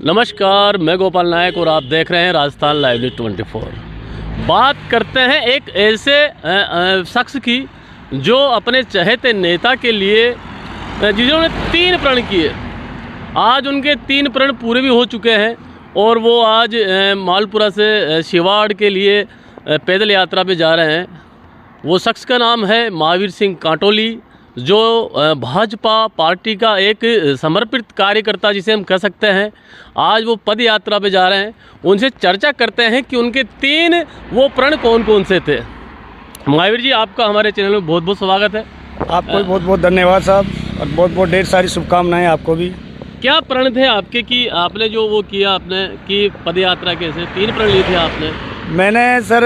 नमस्कार, मैं गोपाल नायक और आप देख रहे हैं राजस्थान लाइव न्यूज़ 24। बात करते हैं एक ऐसे शख्स की जो अपने चहेते नेता के लिए जिन्होंने 3 प्रण किए। आज उनके 3 प्रण पूरे भी हो चुके हैं और वो आज मालपुरा से शिवाड़ के लिए पैदल यात्रा पे जा रहे हैं। वो शख्स का नाम है महावीर सिंह काटोली, जो भाजपा पार्टी का एक समर्पित कार्यकर्ता जिसे हम कह सकते हैं। आज वो पद यात्रा पे जा रहे हैं। उनसे चर्चा करते हैं कि उनके 3 वो प्रण कौन कौन से थे। महावीर जी, आपका हमारे चैनल में बहुत बहुत स्वागत है। आपको भी बहुत बहुत धन्यवाद साहब, और बहुत बहुत ढेर सारी शुभकामनाएं आपको भी। क्या प्रण थे आपके कि आपने जो वो किया आपने कि पद यात्रा कैसे 3 प्रण लिए थे आपने? मैंने सर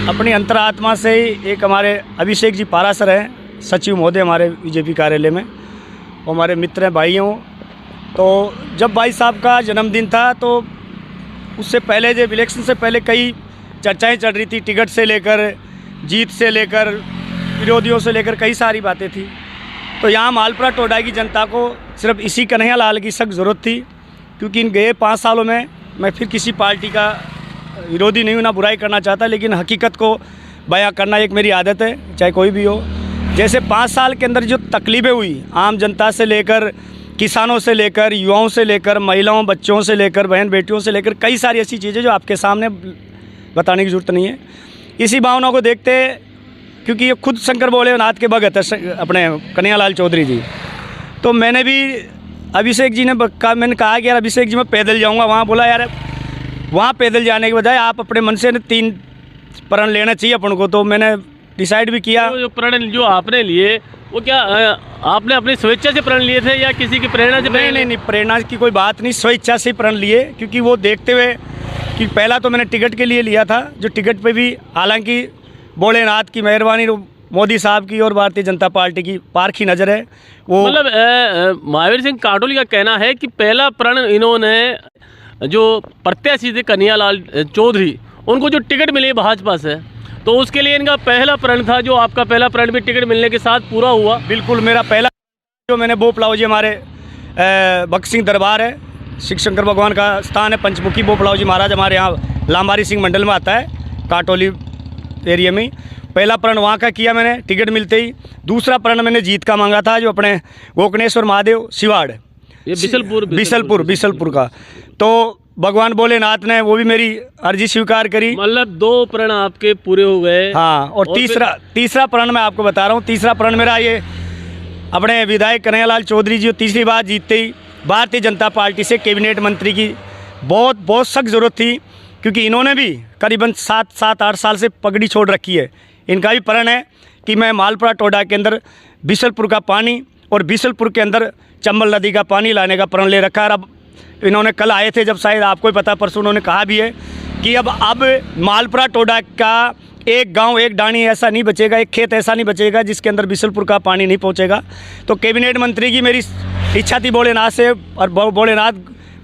अपनी अंतरात्मा से ही, एक हमारे अभिषेक जी पारा सर हैं, सचिव महोदय हमारे बीजेपी कार्यालय में, वो हमारे मित्र हैं, भाई हों। तो जब भाई साहब का जन्मदिन था तो उससे पहले, जब इलेक्शन से पहले कई चर्चाएं चल रही थी, टिकट से लेकर, जीत से लेकर, विरोधियों से लेकर कई सारी बातें थी। तो यहाँ मालपुरा टोडा की जनता को सिर्फ इसी कन्हैया लाल की सख्त ज़रूरत थी, क्योंकि इन गए 5 सालों में मैं फिर किसी पार्टी का विरोधी नहीं हूँ, ना बुराई करना चाहता, लेकिन हकीकत को बयां करना एक मेरी आदत है, चाहे कोई भी हो। जैसे 5 साल के अंदर जो तकलीफ़ें हुई आम जनता से लेकर, किसानों से लेकर, युवाओं से लेकर, महिलाओं बच्चों से लेकर, बहन बेटियों से लेकर, कई सारी ऐसी चीज़ें जो आपके सामने बताने की ज़रूरत नहीं है। इसी भावना को देखते, क्योंकि ये खुद शंकर भोलेनाथ के भगत है अपने कन्हैया लाल चौधरी जी, तो मैंने भी अभिषेक जी ने मैंने कहा कि यार अभिषेक जी मैं पैदल जाऊँगा वहाँ। बोला यार वहाँ पैदल जाने के बजाय आप अपने मन से 3 प्रण लेना चाहिए अपन को। तो मैंने डिसाइड भी किया। जो प्रण जो आपने लिए वो क्या आपने अपनी स्वेच्छा से प्रण लिए थे या किसी की प्रेरणा से? नहीं, प्रेरणा की कोई बात नहीं, स्वेच्छा से प्रण लिए, क्योंकि वो देखते हुए कि पहला तो मैंने टिकट के लिए लिया था, जो टिकट पे भी हालांकि भोलेनाथ की मेहरबानी, मोदी साहब की और भारतीय जनता पार्टी की पारखी नज़र है वो। मतलब महावीर सिंह काटोली का कहना है कि पहला प्रण इन्होंने जो प्रत्याशी थे कन्हैया लाल चौधरी, उनको जो टिकट मिली भाजपा से, तो उसके लिए इनका पहला प्रण था। जो आपका पहला प्रण भी टिकट मिलने के साथ पूरा हुआ? बिल्कुल, मेरा पहला जो मैंने बोपलाऊ जी, हमारे भक्त सिंह दरबार है, शिव शंकर भगवान का स्थान है, पंचमुखी बोपलाऊ जी महाराज हमारे यहाँ लांबारी सिंह मंडल में आता है, काटोली एरिया में। पहला प्रण वहाँ का किया मैंने टिकट मिलते ही। दूसरा प्रण मैंने जीत का मांगा था, जो अपने गोकर्णेश्वर महादेव शिवाड़, ये बिसलपुर का। तो भगवान भोलेनाथ ने वो भी मेरी अर्जी स्वीकार करी। मतलब 2 प्रण आपके पूरे हो गए। हाँ, और तीसरा प्रण मैं आपको बता रहा हूँ। तीसरा प्रण मेरा ये, अपने विधायक कन्हैया लाल चौधरी जी तीसरी बार जीतते ही भारतीय जनता पार्टी से कैबिनेट मंत्री की बहुत सख्त ज़रूरत थी, क्योंकि इन्होंने भी करीबन 7-8 साल से पगड़ी छोड़ रखी है। इनका भी प्रण है कि मैं मालपुरा टोडा के अंदर बिसलपुर का पानी और बिसलपुर के अंदर चंबल नदी का पानी लाने का प्रण ले रखा है। अब इन्होंने कल आए थे, जब शायद आपको ही पता, परसों उन्होंने कहा भी है कि अब मालपुरा टोडा का एक गांव, एक डाणी ऐसा नहीं बचेगा, एक खेत ऐसा नहीं बचेगा जिसके अंदर बिसलपुर का पानी नहीं पहुंचेगा। तो कैबिनेट मंत्री की मेरी इच्छा थी भोलेनाथ से, और भोलेनाथ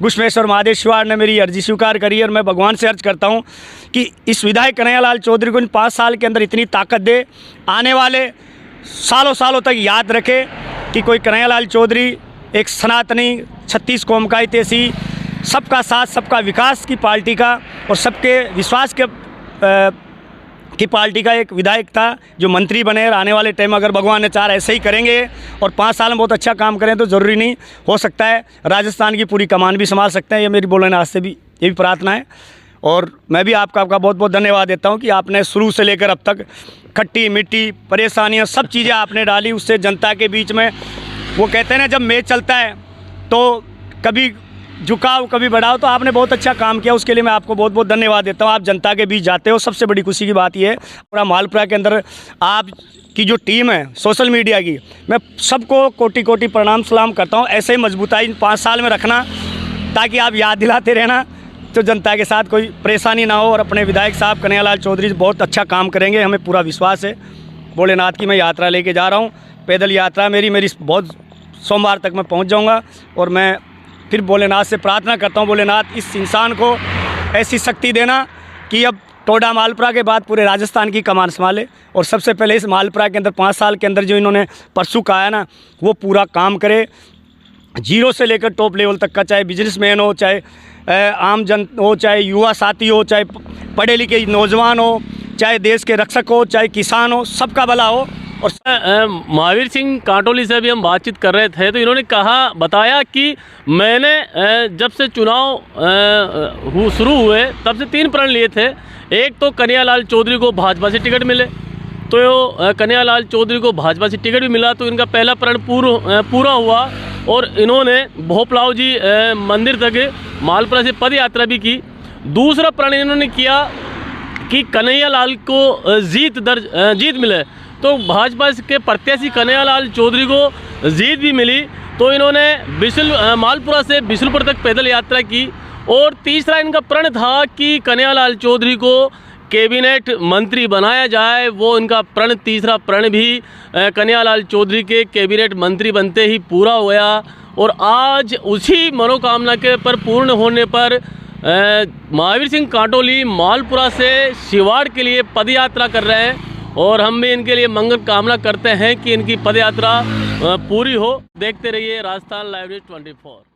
घुश्मेश्वर महादेव शिवाड़ ने मेरी अर्जी स्वीकार करी है। और मैं भगवान से अर्ज करता हूँ कि इस विधायक कन्हैया लाल चौधरी को इन 5 साल के अंदर इतनी ताकत दे, आने वाले सालों तक याद रखे कि कोई कन्हैया लाल चौधरी एक सनातनी 36 कौम का ऐसी सबका साथ सबका विकास की पार्टी का और सबके विश्वास के की पार्टी का एक विधायक था, जो मंत्री बने। और आने वाले टाइम अगर भगवान ने चाह ऐसे ही करेंगे और 5 साल में बहुत अच्छा काम करें, तो ज़रूरी नहीं हो सकता है राजस्थान की पूरी कमान भी संभाल सकते हैं। ये मेरी भोलेनाथ से भी ये भी प्रार्थना है। और मैं भी आपका बहुत बहुत धन्यवाद देता हूँ कि आपने शुरू से लेकर अब तक खट्टी मिट्टी परेशानियाँ सब चीज़ें आपने डाली, उससे जनता के बीच में, वो कहते हैं ना, जब मैच चलता है तो कभी झुकाव कभी बढ़ाओ, तो आपने बहुत अच्छा काम किया। उसके लिए मैं आपको बहुत बहुत धन्यवाद देता हूँ। आप जनता के बीच जाते हो, सबसे बड़ी खुशी की बात यह है। पूरा मालपुरा के अंदर आपकी जो टीम है सोशल मीडिया की, मैं सबको कोटि कोटि प्रणाम सलाम करता हूँ। ऐसे ही मजबूताई 5 साल में रखना, ताकि आप याद दिलाते रहना, तो जनता के साथ कोई परेशानी ना हो। और अपने विधायक साहब कन्हैया लाल चौधरी बहुत अच्छा काम करेंगे, हमें पूरा विश्वास है। भोलेनाथ की मैं यात्रा लेके जा रहा हूँ, पैदल यात्रा मेरी बहुत सोमवार तक मैं पहुँच जाऊँगा। और मैं फिर भोलेनाथ से प्रार्थना करता हूँ, भोलेनाथ इस इंसान को ऐसी शक्ति देना कि अब टोडा मालपुरा के बाद पूरे राजस्थान की कमान संभाले। और सबसे पहले इस मालपुरा के अंदर 5 साल के अंदर जो इन्होंने परसों कहा है ना, वो पूरा काम करे। जीरो से लेकर टॉप लेवल तक का, चाहे बिजनेसमैन हो, चाहे आम जन हो, चाहे युवा साथी हो, चाहे पढ़े लिखे नौजवान हो, चाहे देश के रक्षक हो, चाहे किसान हो, सबका भला हो। और महावीर सिंह कांटोली से भी हम बातचीत कर रहे थे तो इन्होंने बताया कि मैंने जब से चुनाव शुरू हुए तब से 3 प्रण लिए थे। एक तो कन्हैयालाल चौधरी को भाजपा से टिकट मिले, तो कन्हैयालाल चौधरी को भाजपा से टिकट भी मिला तो इनका पहला प्रण पूरा हुआ और इन्होंने भोपलाव जी मंदिर तक मालपुरा से पद यात्रा भी की। दूसरा प्रण इन्होंने किया कि कन्हैयालाल को जीत मिले, तो भाजपा के प्रत्याशी कन्हैयालाल चौधरी को जीत भी मिली तो इन्होंने मालपुरा से बिशुलपुर तक पैदल यात्रा की। और तीसरा इनका प्रण था कि कन्हैयालाल चौधरी को कैबिनेट मंत्री बनाया जाए, वो इनका प्रण, तीसरा प्रण भी कन्हैयालाल चौधरी के कैबिनेट मंत्री बनते ही पूरा हुआ। और आज उसी मनोकामना के पर पूर्ण होने पर महावीर सिंह कांटोली मालपुरा से शिवाड़ के लिए पदयात्रा कर रहे हैं और हम भी इनके लिए मंगल कामना करते हैं कि इनकी पदयात्रा पूरी हो। देखते रहिए राजस्थान लाइव न्यूज़ 24।